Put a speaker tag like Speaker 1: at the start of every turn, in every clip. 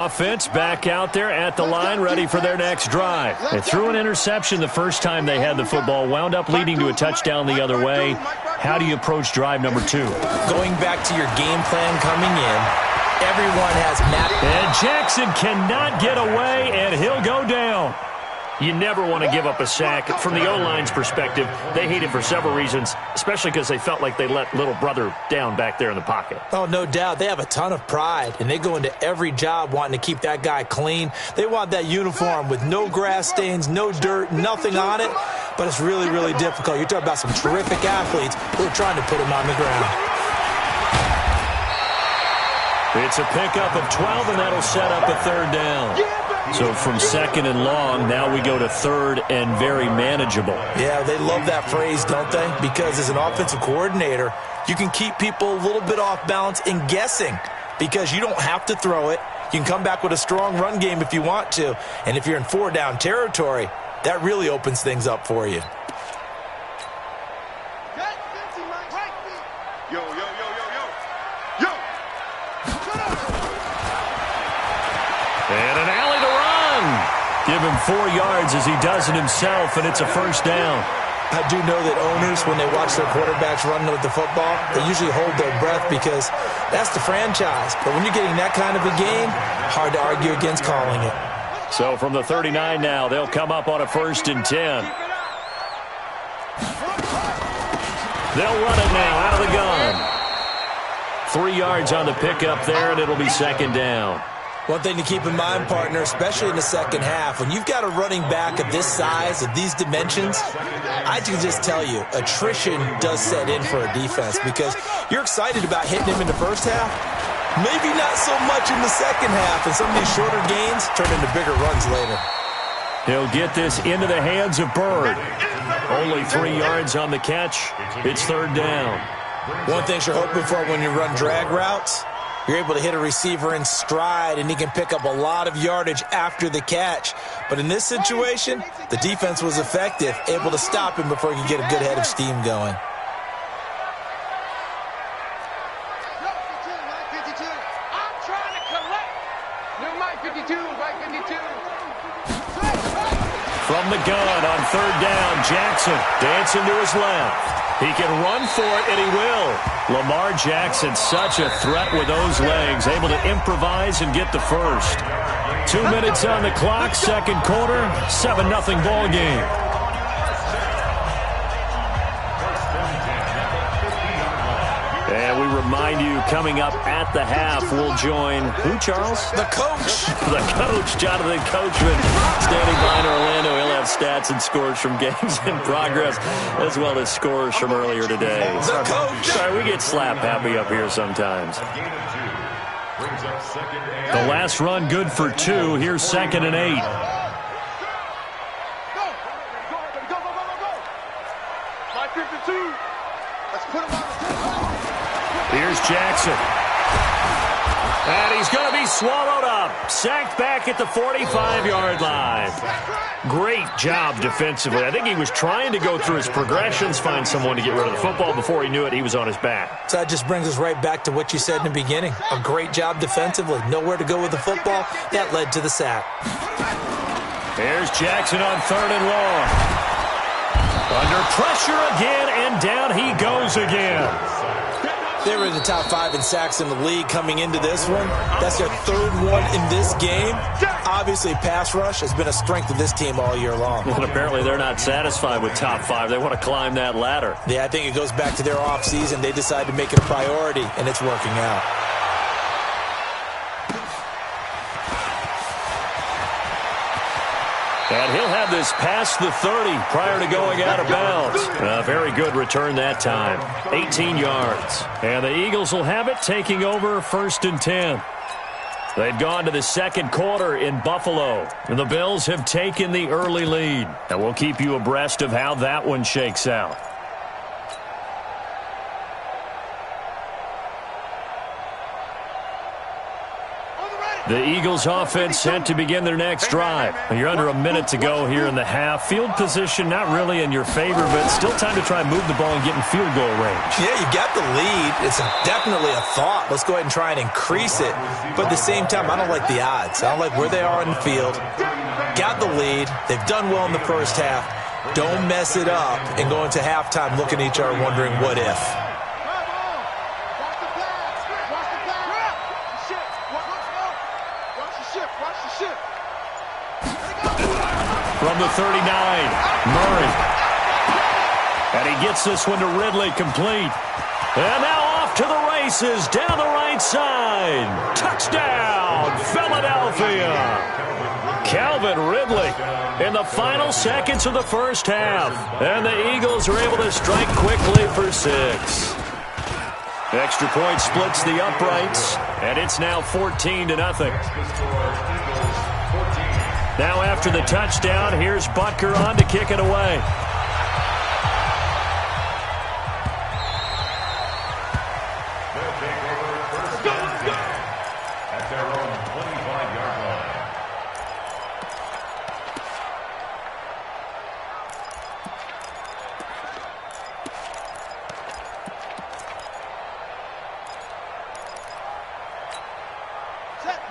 Speaker 1: Offense back out there at the line, ready for their next drive. They threw an interception the first time they had the football, wound up leading to a touchdown the other way. How do you approach drive number 2?
Speaker 2: Going back to your game plan coming in, everyone has mapped.
Speaker 1: And Jackson cannot get away, and he'll go down. You never want to give up a sack. From the O-line's perspective, they hate it for several reasons, especially because they felt like they let little brother down back there in the pocket.
Speaker 2: Oh, no doubt. They have a ton of pride, and they go into every job wanting to keep that guy clean. They want that uniform with no grass stains, no dirt, nothing on it, but it's really, really difficult. You're talking about some terrific athletes who are trying to put him on the ground.
Speaker 1: It's a pickup of 12, and that'll set up a third down. So from second and long, now we go to third and very manageable.
Speaker 2: Yeah, they love that phrase, don't they? Because as an offensive coordinator, you can keep people a little bit off balance and guessing because you don't have to throw it. You can come back with a strong run game if you want to. And if you're in 4-down territory, that really opens things up for you.
Speaker 1: And an alley to run. Give him 4 yards as he does it himself, and it's a first down.
Speaker 2: I do know that owners, when they watch their quarterbacks run with the football, they usually hold their breath because that's the franchise. But when you're getting that kind of a game, hard to argue against calling it.
Speaker 1: So from the 39 now, they'll come up on a 1st and 10. They'll run it now out of the gun. 3 yards on the pickup there, and it'll be 2nd down.
Speaker 2: One thing to keep in mind, partner, especially in the second half, when you've got a running back of this size, of these dimensions, I can just tell you, attrition does set in for a defense because you're excited about hitting him in the first half, maybe not so much in the second half, and some of these shorter gains turn into bigger runs later.
Speaker 1: He'll get this into the hands of Bird. Only 3 yards on the catch. It's 3rd down.
Speaker 2: One thing you're hoping for when you run drag routes, you're able to hit a receiver in stride, and he can pick up a lot of yardage after the catch. But in this situation, the defense was effective, able to stop him before he could get a good head of steam going.
Speaker 1: From the gun on 3rd down, Jackson dancing to his left. He can run for it, and he will. Lamar Jackson, such a threat with those legs, able to improvise and get the first. 2 minutes on the clock, second quarter, 7-0 ball game. And we remind you, coming up at the half, we'll join who, Charles?
Speaker 2: The coach.
Speaker 1: The coach, Jonathan Coachman, standing by in Orlando. He'll have stats and scores from games in progress, as well as scores from earlier today.
Speaker 2: The coach.
Speaker 1: Sorry, we get slap happy up here sometimes. The last run good for 2. Here's 2nd and 8. Here's Jackson. And he's going to be swallowed up. Sacked back at the 45-yard line. Great job defensively. I think he was trying to go through his progressions, find someone to get rid of the football. Before he knew it, he was on his back.
Speaker 2: So that just brings us right back to what you said in the beginning. A great job defensively. Nowhere to go with the football. That led to the sack.
Speaker 1: There's Jackson on 3rd and long. Under pressure again, and down he goes again.
Speaker 2: They were in the top 5 in sacks in the league coming into this one. That's their 3rd one in this game. Obviously, pass rush has been a strength of this team all year long.
Speaker 1: But apparently they're not satisfied with top 5. They want to climb that ladder.
Speaker 2: Yeah, I think it goes back to their offseason. They decided to make it a priority, and it's working out.
Speaker 1: And he'll have this past the 30 prior to going out of bounds. A very good return that time. 18 yards. And the Eagles will have it, taking over 1st and 10. They've gone to the second quarter in Buffalo. And the Bills have taken the early lead. And we'll keep you abreast of how that one shakes out. The Eagles offense set to begin their next drive. You're under a minute to go here in the half. Field position not really in your favor, but still time to try and move the ball and get in field goal range.
Speaker 2: Yeah, you got the lead. It's definitely a thought. Let's go ahead and try and increase it. But at the same time, I don't like the odds. I don't like where they are in the field. Got the lead. They've done well in the first half. Don't mess it up and go into halftime looking at each other wondering what if.
Speaker 1: From the 39, Murray. And he gets this one to Ridley, complete. And now off to the races, down the right side. Touchdown, Philadelphia. Calvin Ridley in the final seconds of the first half. And the Eagles are able to strike quickly for 6. Extra point splits the uprights, and it's now 14-0. Now after the touchdown, here's Butker on to kick it away.
Speaker 3: At their own 25-yard line.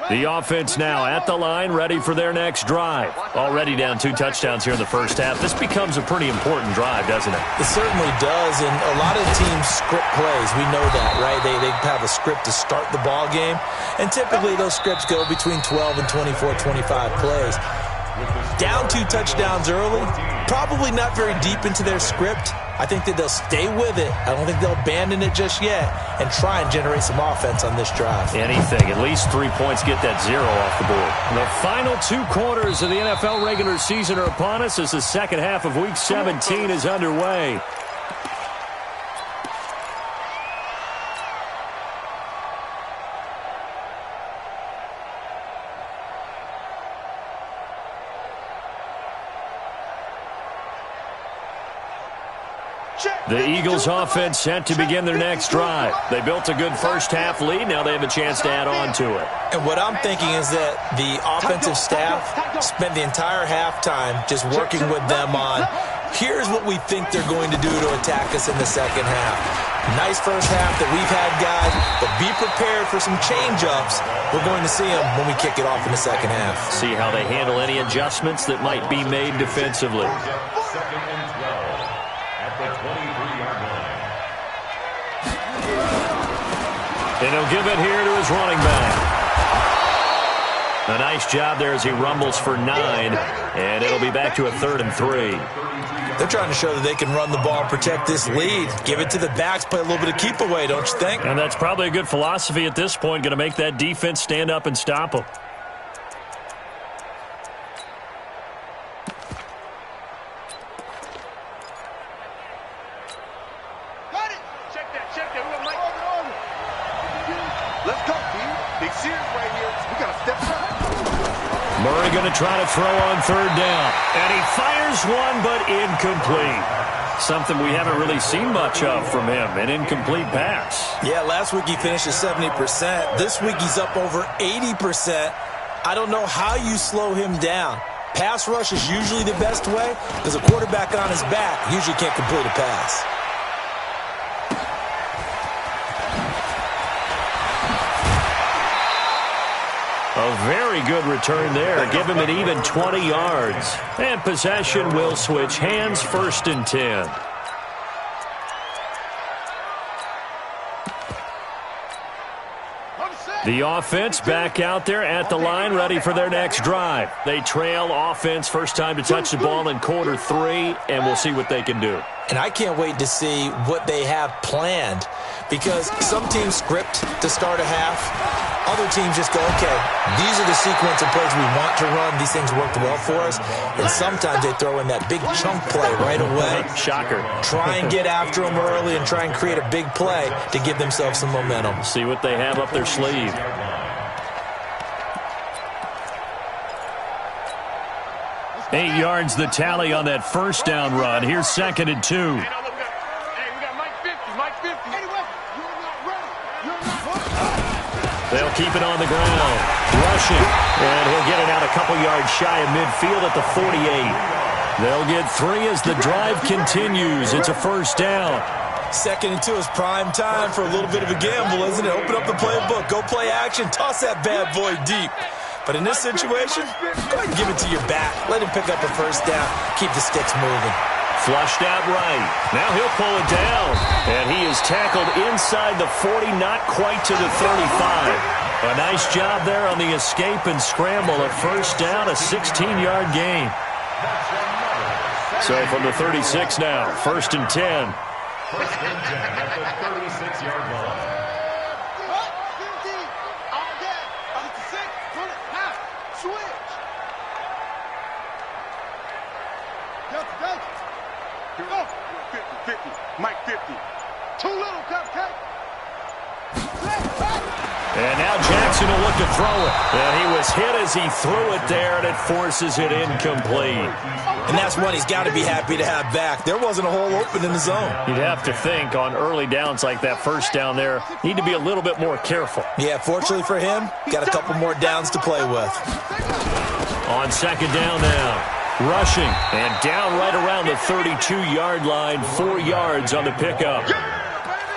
Speaker 1: The offense now at the line, ready for their next drive. Already down 2 touchdowns here in the first half. This becomes a pretty important drive, doesn't it?
Speaker 2: It certainly does, and a lot of teams script plays. We know that, right? They have a script to start the ball game, and typically those scripts go between 12 and 24, 25 plays. Down 2 touchdowns early, probably not very deep into their script. I think that they'll stay with it. I don't think they'll abandon it just yet and try and generate some offense on this drive.
Speaker 1: Anything. At least 3 points, get that 0 off the board. The final 2 quarters of the NFL regular season are upon us as the second half of Week 17 is underway. The Eagles offense set to begin their next drive. They built a good first half lead. Now they have a chance to add on to it.
Speaker 2: And what I'm thinking is that the offensive staff spent the entire halftime just working with them on, here's what we think they're going to do to attack us in the second half. Nice first half that we've had, guys, but be prepared for some change-ups. We're going to see them when we kick it off in the second half.
Speaker 1: See how they handle any adjustments that might be made defensively.
Speaker 3: Second and 12 at the 23-yard line.
Speaker 1: And he'll give it here to his running back. A nice job there as he rumbles for 9, and it'll be back to a 3rd and 3.
Speaker 2: They're trying to show that they can run the ball and protect this lead. Give it to the backs, play a little bit of keep away, don't you think?
Speaker 1: And that's probably a good philosophy at this point, going to make that defense stand up and stop them.
Speaker 4: Let's go, team. Big series right here. We got to step up.
Speaker 1: Murray going to try to throw on 3rd down. And he fires one, but incomplete. Something we haven't really seen much of from him, an incomplete pass.
Speaker 2: Yeah, last week he finished at 70%. This week he's up over 80%. I don't know how you slow him down. Pass rush is usually the best way because a quarterback on his back usually can't complete a pass.
Speaker 1: A very good return there. Give him an even 20 yards. And possession will switch hands, 1st and 10. The offense back out there at the line, ready for their next drive. They trail offense, first time to touch the ball in quarter 3, and we'll see what they can do.
Speaker 2: And I can't wait to see what they have planned because some teams script to start a half. Other teams just go, okay, these are the sequence of plays we want to run. These things worked well for us. And sometimes they throw in that big chunk play right away.
Speaker 1: Shocker.
Speaker 2: Try and get after them early and try and create a big play to give themselves some momentum.
Speaker 1: See what they have up their sleeve. Eight yards the tally on that first down run. Here's 2nd and 2.
Speaker 4: Hey, we got Mike 50. Mike 50.
Speaker 1: They'll keep it on the ground. Rushing. And he'll get it out a couple yards shy of midfield at the 48. They'll get 3 as the drive continues. It's a first down.
Speaker 2: 2nd and 2 is prime time for a little bit of a gamble, isn't it? Open up the playbook. Go play action. Toss that bad boy deep. But in this situation, go ahead and give it to your back. Let him pick up a first down. Keep the sticks moving.
Speaker 1: Flushed out right. Now he'll pull it down. And he is tackled inside the 40, not quite to the 35. A nice job there on the escape and scramble. A first down, a 16-yard gain. So from the 36 now, 1st and 10.
Speaker 3: First and 10 at the 36-yard line.
Speaker 4: Mike 50. Too little, cupcake.
Speaker 1: And now Jackson will look to throw it. And he was hit as he threw it there, and it forces it incomplete.
Speaker 2: And that's one he's got to be happy to have back. There wasn't a hole open in the zone.
Speaker 1: You'd have to think on early downs like that first down there, need to be a little bit more careful.
Speaker 2: Yeah, fortunately for him, got a couple more downs to play with.
Speaker 1: On 2nd down now. Rushing and down right around the 32-yard line, 4 yards on the pickup.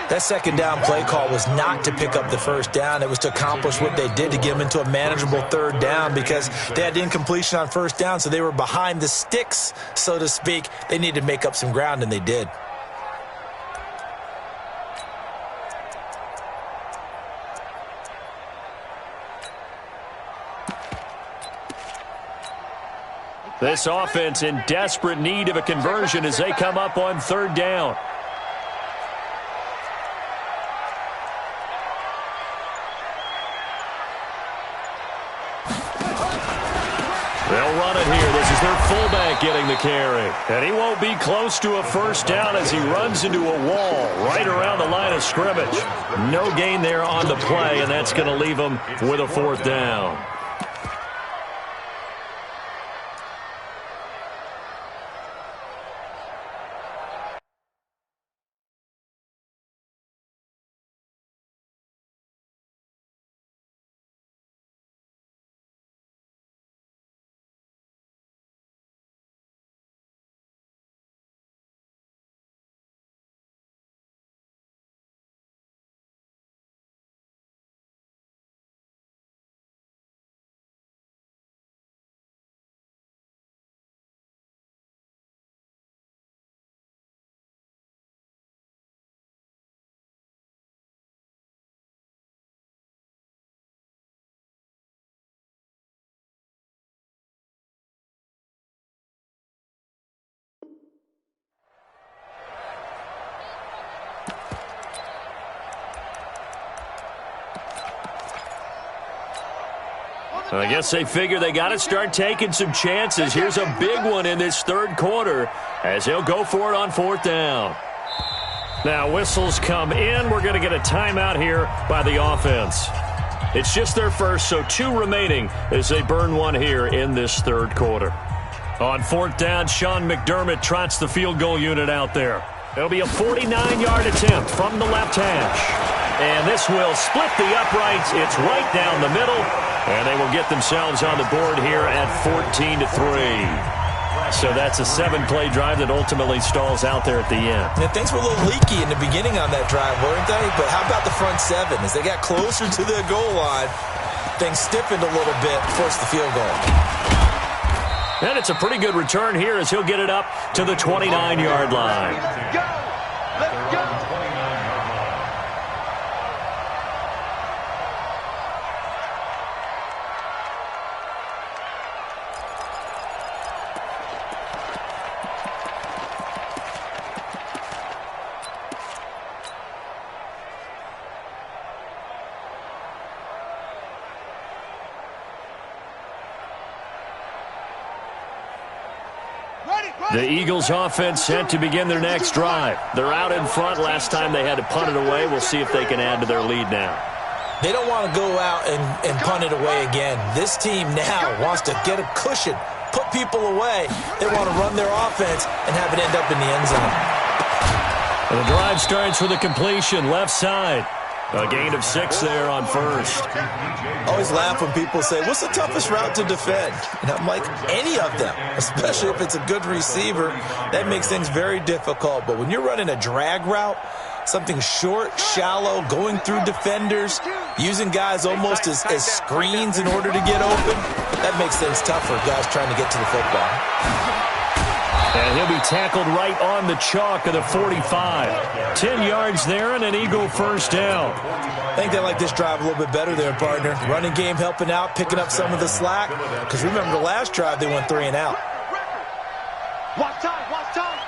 Speaker 2: That 2nd down play call was not to pick up the first down. It was to accomplish what they did to get them into a manageable 3rd down because they had incompletion on 1st down, so they were behind the sticks, so to speak. They needed to make up some ground, and they did.
Speaker 1: This offense in desperate need of a conversion as they come up on 3rd down. They'll run it here. This is their fullback getting the carry. And he won't be close to a first down as he runs into a wall right around the line of scrimmage. No gain there on the play, and that's going to leave him with a 4th down. I guess they figure they got to start taking some chances. Here's a big one in this 3rd quarter as he'll go for it on 4th down. Now whistles come in. We're going to get a timeout here by the offense. It's just their first, so 2 remaining as they burn one here in this 3rd quarter. On 4th down, Sean McDermott trots the field goal unit out there. It'll be a 49-yard attempt from the left hash. And this will split the uprights. It's right down the middle. And they will get themselves on the board here at 14-3. So that's a 7-play drive that ultimately stalls out there at the end.
Speaker 2: And things were a little leaky in the beginning on that drive, weren't they? But how about the front 7? As they got closer to the goal line, things stiffened a little bit, forced the field goal.
Speaker 1: And it's a pretty good return here as he'll get it up to the 29-yard line.
Speaker 4: Let's go! Let's go!
Speaker 1: The Eagles offense set to begin their next drive. They're out in front. Last time they had to punt it away. We'll see if they can add to their lead now.
Speaker 2: They don't want to go out and punt it away again. This team now wants to get a cushion, put people away. They want to run their offense and have it end up in the end zone.
Speaker 1: And the drive starts with a completion left side. A gain of 6 there on first.
Speaker 2: I always laugh when people say, what's the toughest route to defend? And I'm like, any of them, especially if it's a good receiver. That makes things very difficult. But when you're running a drag route, something short, shallow, going through defenders, using guys almost as screens in order to get open, that makes things tough for guys trying to get to the football.
Speaker 1: And he'll be tackled right on the chalk of the 45. 10 yards there and an Eagle first down.
Speaker 2: I think they like this drive a little bit better there, partner. Running game helping out, picking up some of the slack. Because remember the last drive, they went 3 and out.
Speaker 4: Watch time, watch time.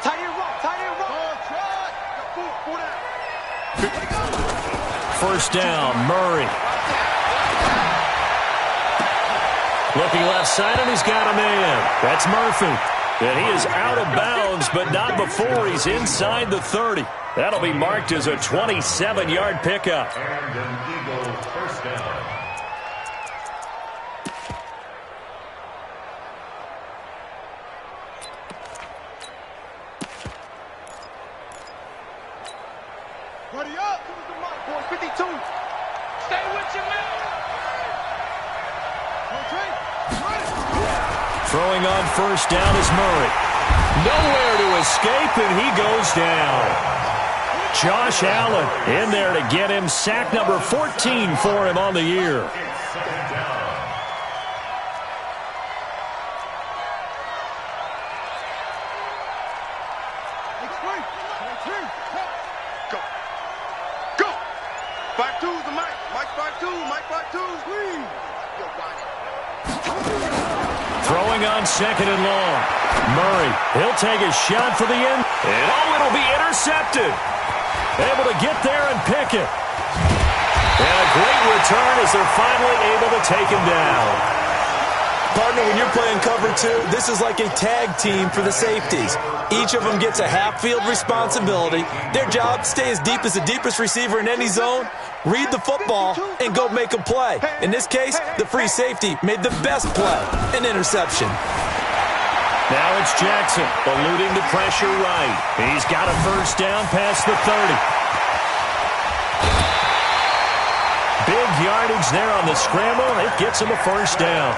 Speaker 4: Tight end rock, tight end rock.
Speaker 1: First down, Murray. Looking left side, and he's got a man. That's Murphy. And he is out of bounds, but not before he's inside the 30. That'll be marked as a 27-yard pickup.
Speaker 3: And an Eagle first down.
Speaker 4: Ready up. Who's the mark, boy? 52. Stay with your man.
Speaker 1: Throwing on first down is Murray. Nowhere to escape, and he goes down. Josh Allen in there to get him. Sack number 14 for him on the year.
Speaker 4: Go. Go. 5-2's the Mike. Mike 5-2. Mike 5-2. Please.
Speaker 1: Throwing on second and long. Murray, he'll take a shot for the end. And it'll be intercepted. Able to get there and pick it. And a great return as they're finally able to take him down.
Speaker 2: Partner, when you're playing cover 2, this is like a tag team for the safeties. Each of them gets a half-field responsibility. Their job, stay as deep as the deepest receiver in any zone, read the football, and go make a play. In this case, the free safety made the best play, an interception.
Speaker 1: Now it's Jackson, eluding the pressure right. He's got a first down past the 30. Big yardage there on the scramble. It gets him a first down.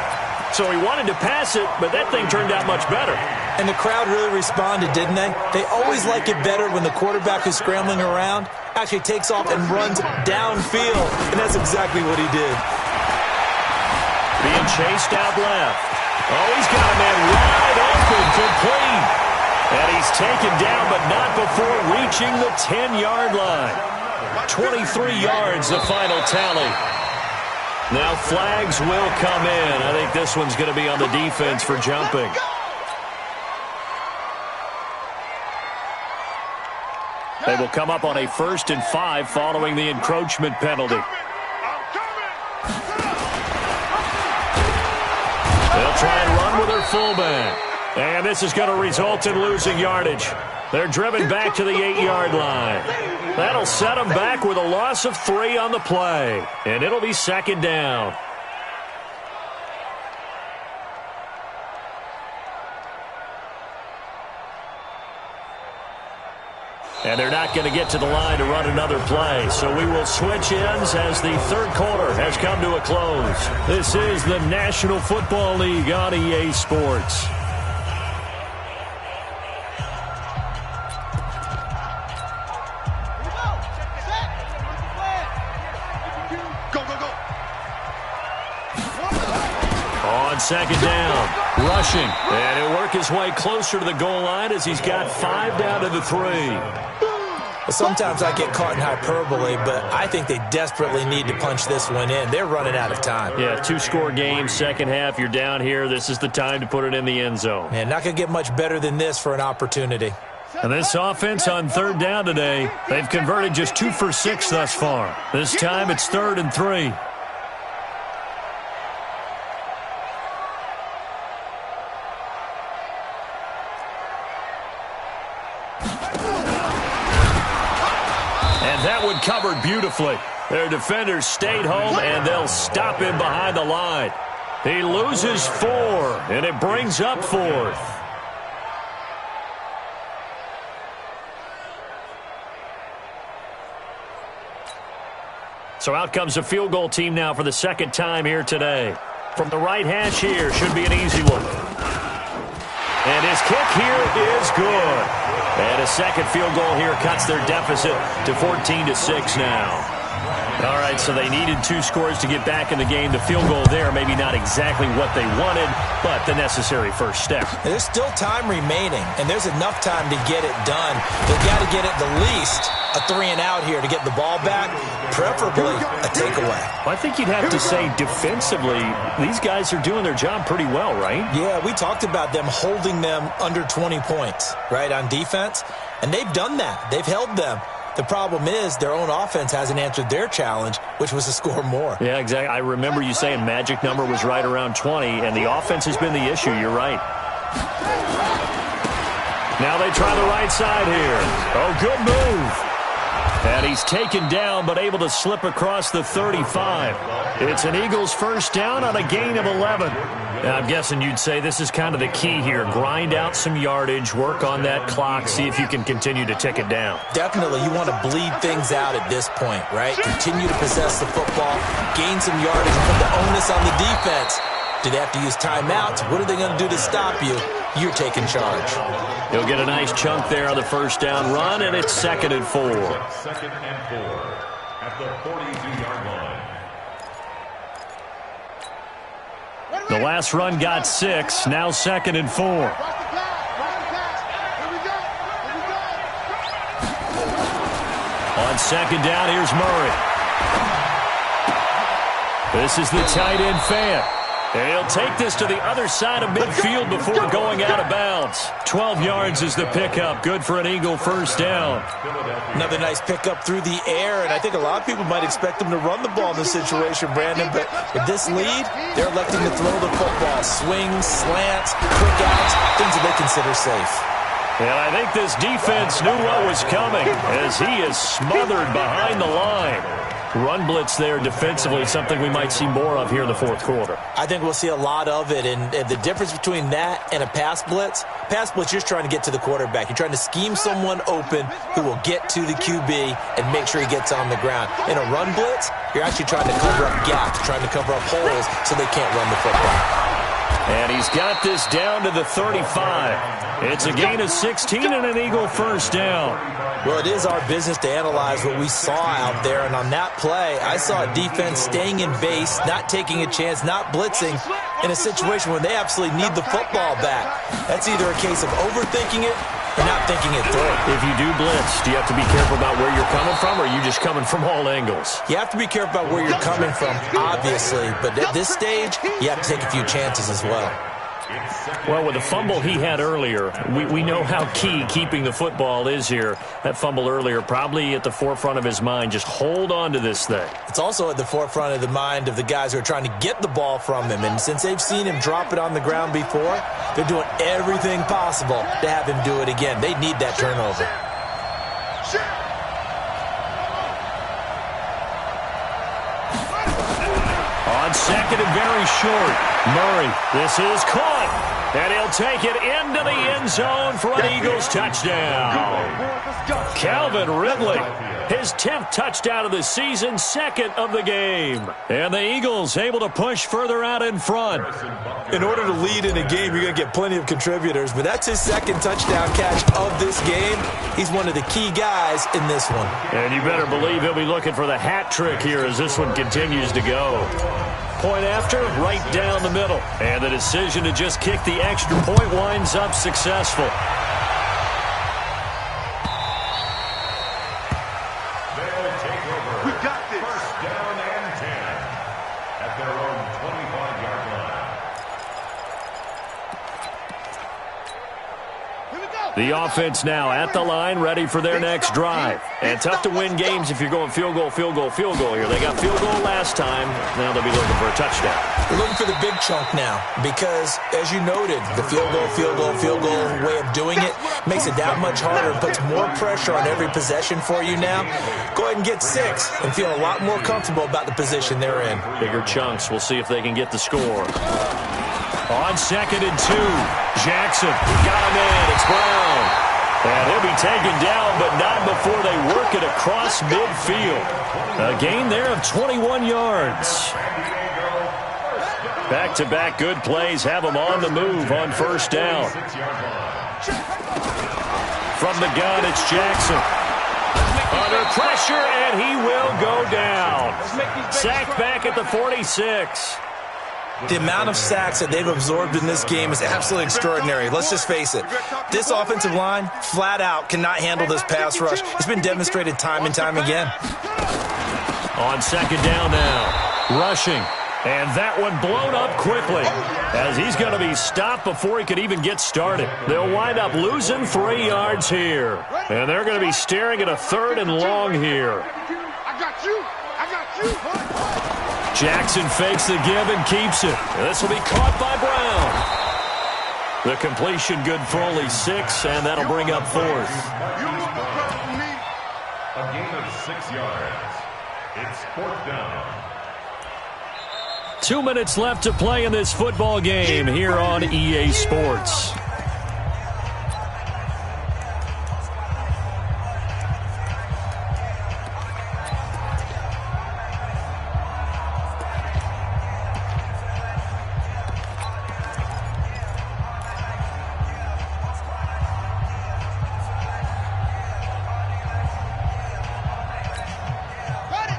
Speaker 1: So he wanted to pass it, but that thing turned out much better.
Speaker 2: And the crowd really responded, didn't they? They always like it better when the quarterback who's scrambling around actually takes off and runs downfield. And that's exactly what he did.
Speaker 1: Being chased out left. Oh, he's got a man wide open, complete. And he's taken down, but not before reaching the 10-yard line. 23 yards, the final tally. Now flags will come in. I think this one's going to be on the defense for jumping. They will come up on a 1st and 5 following the encroachment penalty. They'll try and run with their fullback. And this is going to result in losing yardage. They're driven back to the 8-yard line. That'll set them back with a loss of 3 on the play. And it'll be second down. And they're not going to get to the line to run another play. So we will switch ends as the third quarter has come to a close. This is the National Football League on EA Sports. On second down, rushing. And he'll work his way closer to the goal line as he's got 5 down to the 3.
Speaker 2: Well, sometimes I get caught in hyperbole, but I think they desperately need to punch this one in. They're running out of time.
Speaker 1: Yeah, 2-score game, second half. You're down here. This is the time to put it in the end zone.
Speaker 2: Man, not going to get much better than this for an opportunity.
Speaker 1: And this offense on third down today, they've converted just 2 for 6 thus far. This time it's 3rd and 3. That one covered beautifully. Their defenders stayed home, and they'll stop him behind the line. He loses 4, and it brings up 4th. So out comes the field goal team now for the second time here today. From the right hash here, should be an easy one. And his kick here is good. And a second field goal here cuts their deficit to 14-6 now. All right, so they needed 2 scores to get back in the game. The field goal there, maybe not exactly what they wanted, but the necessary first step.
Speaker 2: And there's still time remaining, and there's enough time to get it done. They've got to get at the least a 3-and-out here to get the ball back, preferably a takeaway.
Speaker 1: Well, I think you'd have to say defensively, these guys are doing their job pretty well, right?
Speaker 2: Yeah, we talked about them holding them under 20 points, right, on defense, and they've done that. They've held them. The problem is their own offense hasn't answered their challenge, which was to score more.
Speaker 1: Yeah, exactly. I remember you saying magic number was right around 20, and the offense has been the issue. You're right. Now they try the right side here. Oh, good move. And he's taken down, but able to slip across the 35. It's an Eagles first down on a gain of 11. Now, I'm guessing you'd say this is kind of the key here. Grind out some yardage, work on that clock, see if you can continue to tick it down.
Speaker 2: Definitely, you want to bleed things out at this point, right? Continue to possess the football, gain some yardage, and put the onus on the defense. Do they have to use timeouts? What are they going to do to stop you? You're taking charge.
Speaker 1: He'll get a nice chunk there on the first down run, and it's 2nd and 4.
Speaker 3: 2nd and 4 at the 42-yard line.
Speaker 1: The last run got 6, now 2nd and 4. On second down, here's Murray. This is the tight end fan. And he'll take this to the other side of midfield before going out of bounds. 12 yards is the pickup. Good for an Eagle first down.
Speaker 2: Another nice pickup through the air, and I think a lot of people might expect them to run the ball in this situation, Brandon, but with this lead, they're electing to throw the football. Swings, slants, quick outs, things that they consider safe.
Speaker 1: And I think this defense knew what was coming as he is smothered behind the line. Run blitz there defensively, something we might see more of here in the fourth quarter.
Speaker 2: I think we'll see a lot of it, and the difference between that and a pass blitz, you're trying to get to the quarterback. You're trying to scheme someone open who will get to the QB and make sure he gets on the ground. In a run blitz, you're actually trying to cover up gaps, trying to cover up holes so they can't run the football.
Speaker 1: And he's got this down to the 35. It's a gain of 16 and an Eagle first down.
Speaker 2: Well, it is our business to analyze what we saw out there, and on that play, I saw a defense staying in base, not taking a chance, not blitzing, in a situation where they absolutely need the football back. That's either a case of overthinking it or not thinking it through.
Speaker 1: If you do blitz, do you have to be careful about where you're coming from, or are you just coming from all angles?
Speaker 2: You have to be careful about where you're coming from, obviously, but at this stage, you have to take a few chances as well.
Speaker 1: Well, with the fumble he had earlier, we know how key keeping the football is here. That fumble earlier probably at the forefront of his mind. Just hold on to this thing.
Speaker 2: It's also at the forefront of the mind of the guys who are trying to get the ball from him. And since they've seen him drop it on the ground before, they're doing everything possible to have him do it again. They need that turnover.
Speaker 1: On second and very short, Murray. This is caught, and he'll take it into the end zone for an Eagles touchdown. Calvin Ridley, his 10th touchdown of the season, second of the game. And the Eagles able to push further out in front.
Speaker 2: In order to lead in a game, you're going to get plenty of contributors, but that's his second touchdown catch of this game. He's one of the key guys in this one.
Speaker 1: And you better believe he'll be looking for the hat trick here as this one continues to go. Point after, right down the middle. And the decision to just kick the extra point winds up successful.
Speaker 3: They'll take over.
Speaker 4: We got this.
Speaker 3: First down and 10 at their own 25-yard line.
Speaker 1: The offense now at the line, ready for their next drive. And tough to win games if you're going field goal, field goal, field goal here. They got field goal last time. Now they'll be looking for a touchdown.
Speaker 2: They're looking for the big chunk now because, as you noted, the field goal way of doing it makes it that much harder and puts more pressure on every possession for you now. Go ahead and get 6 and feel a lot more comfortable about the position they're in.
Speaker 1: Bigger chunks. We'll see if they can get the score. On second and 2, Jackson got him in. It's Brown. And he'll be taken down, but not before they work it across midfield. A gain there of 21 yards. Back-to-back good plays have them on the move on first down. From the gun, it's Jackson. Under pressure, and he will go down. Sacked back at the 46.
Speaker 2: The amount of sacks that they've absorbed in this game is absolutely extraordinary. Let's just face it. This offensive line, flat out, cannot handle this pass rush. It's been demonstrated time and time again.
Speaker 1: On second down now, rushing. And that one blown up quickly as he's going to be stopped before he could even get started. They'll wind up losing 3 yards here. And they're going to be staring at a 3rd and long here.
Speaker 4: I got you.
Speaker 1: Jackson fakes the give and keeps it. This will be caught by Brown. The completion good for only 6, and that'll bring up 4th.
Speaker 3: A gain of 6 yards. It's 4th down.
Speaker 1: 2 minutes left to play in this football game here on EA Sports.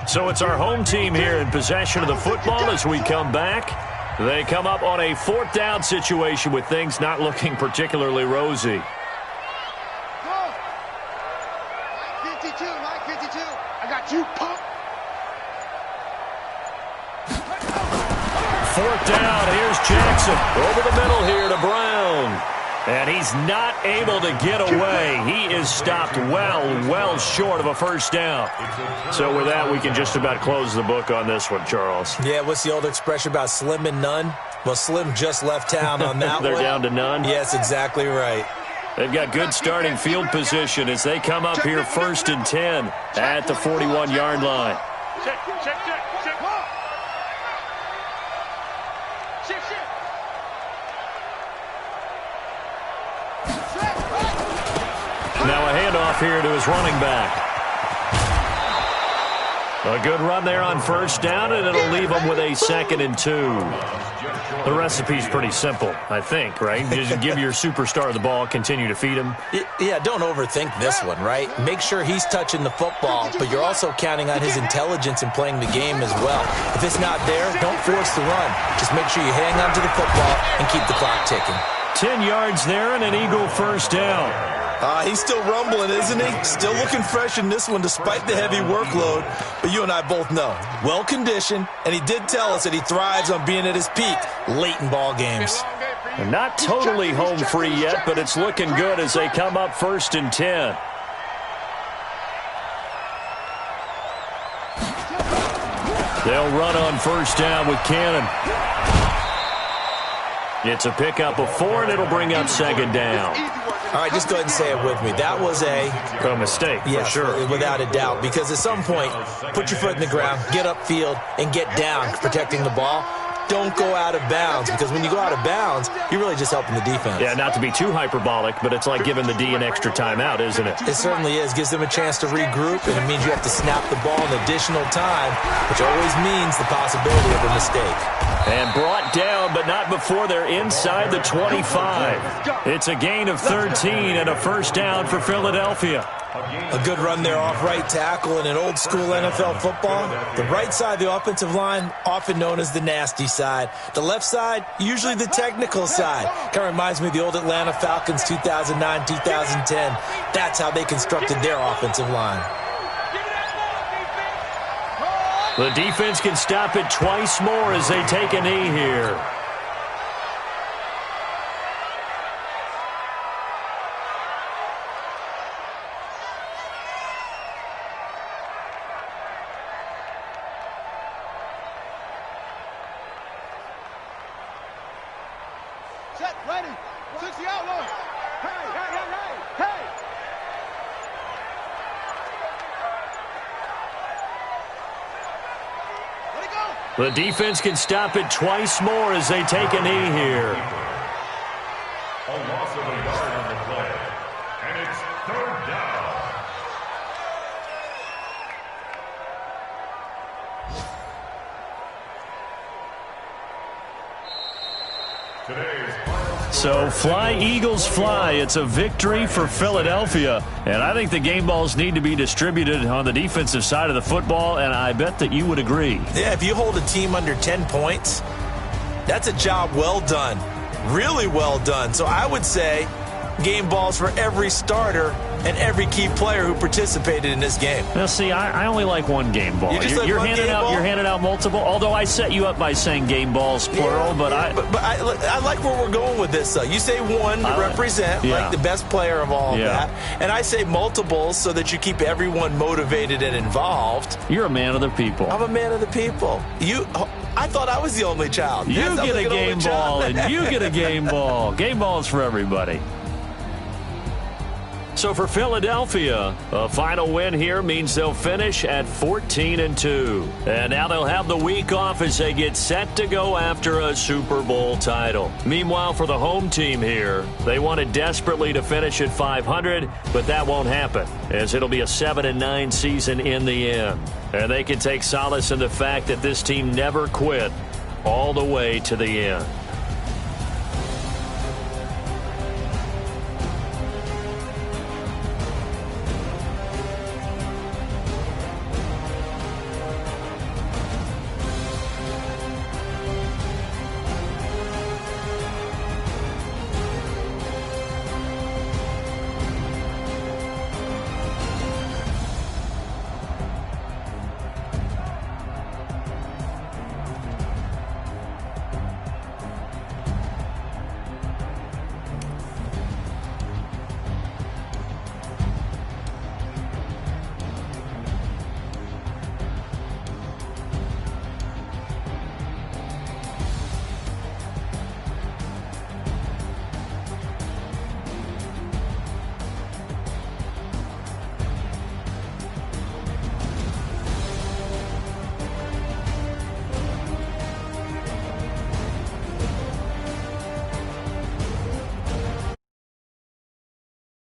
Speaker 1: So it's our home team here in possession of the football as we come back. They come up on a 4th down situation with things not looking particularly rosy.
Speaker 4: 52, Mike 52. I got you, punk.
Speaker 1: 4th down, here's Jackson. Over the middle here to Brown. And he's not able to get away. He is stopped well short of a first down. So with that, we can just about close the book on this one, Charles.
Speaker 2: Yeah, what's the old expression about slim and none? Well, Slim just left town on that
Speaker 1: They're
Speaker 2: one.
Speaker 1: down to none?
Speaker 2: Yes, exactly right.
Speaker 1: They've got good starting field position as they come up here 1st and 10 at the 41-yard line.
Speaker 4: Check.
Speaker 1: Now a handoff here to his running back. A good run there on first down, and it'll leave him with a 2nd and 2. The recipe's pretty simple, I think, right? Just give your superstar the ball, continue to feed him.
Speaker 2: Yeah, don't overthink this one, right? Make sure he's touching the football, but you're also counting on his intelligence in playing the game as well. If it's not there, don't force the run. Just make sure you hang on to the football and keep the clock ticking.
Speaker 1: 10 yards there and an Eagle first down.
Speaker 2: He's still rumbling, isn't he? Still looking fresh in this one despite the heavy workload. But you and I both know, well-conditioned, and he did tell us that he thrives on being at his peak late in ball games.
Speaker 1: Not totally home free yet, but it's looking good as they come up 1st and 10. They'll run on first down with Cannon. It's a pickup of 4, and it'll bring up 2nd down.
Speaker 2: All right, just go ahead and say it with me. That was a
Speaker 1: mistake,
Speaker 2: for
Speaker 1: sure.
Speaker 2: Without a doubt, because at some point, put your foot in the ground, get upfield, and get down protecting the ball. Don't go out of bounds, because when you go out of bounds, you're really just helping the defense.
Speaker 1: Yeah, not to be too hyperbolic, but it's like giving the D an extra timeout, isn't it?
Speaker 2: It certainly is. Gives them a chance to regroup, and it means you have to snap the ball in additional time, which always means the possibility of a mistake.
Speaker 1: And brought down, but not before they're inside the 25. It's a gain of 13 and a first down for Philadelphia.
Speaker 2: A good run there off right tackle in an old-school NFL football. The right side of the offensive line, often known as the nasty side. The left side, usually the technical side. Kind of reminds me of the old Atlanta Falcons 2009-2010. That's how they constructed their offensive line.
Speaker 1: The defense can stop it twice more as they take a knee here.
Speaker 4: Set, ready. 60 outlaw. Hey. Let it go.
Speaker 1: The defense can stop it twice more as they take a knee here.
Speaker 3: A loss of a yard on the play. And it's Third down. Today's final
Speaker 1: So fly, Eagles, fly. It's a victory for Philadelphia. And I think the game balls need to be distributed on the defensive side of the football, and I bet that you would agree.
Speaker 2: Yeah, if you hold a team under 10 points, that's a job well done. Really well done. So I would say game balls for every starter and every key player who participated in this game.
Speaker 1: Now, see, I only like one game ball. You're handing out multiple, although I set you up by saying game balls, plural. But
Speaker 2: I like where we're going with this, though. You say one to represent, like the best player of all of that. And I say multiples so that you keep everyone motivated and involved.
Speaker 1: You're a man of the people.
Speaker 2: I'm a man of the people. I thought I was the only child.
Speaker 1: You get a game ball, and you get a game ball. Game balls for everybody. So for Philadelphia, a final win here means they'll finish at 14-2. And now they'll have the week off as they get set to go after a Super Bowl title. Meanwhile, for the home team here, they wanted desperately to finish at 500, but that won't happen, as it'll be a 7-9 season in the end. And they can take solace in the fact that this team never quit all the way to the end.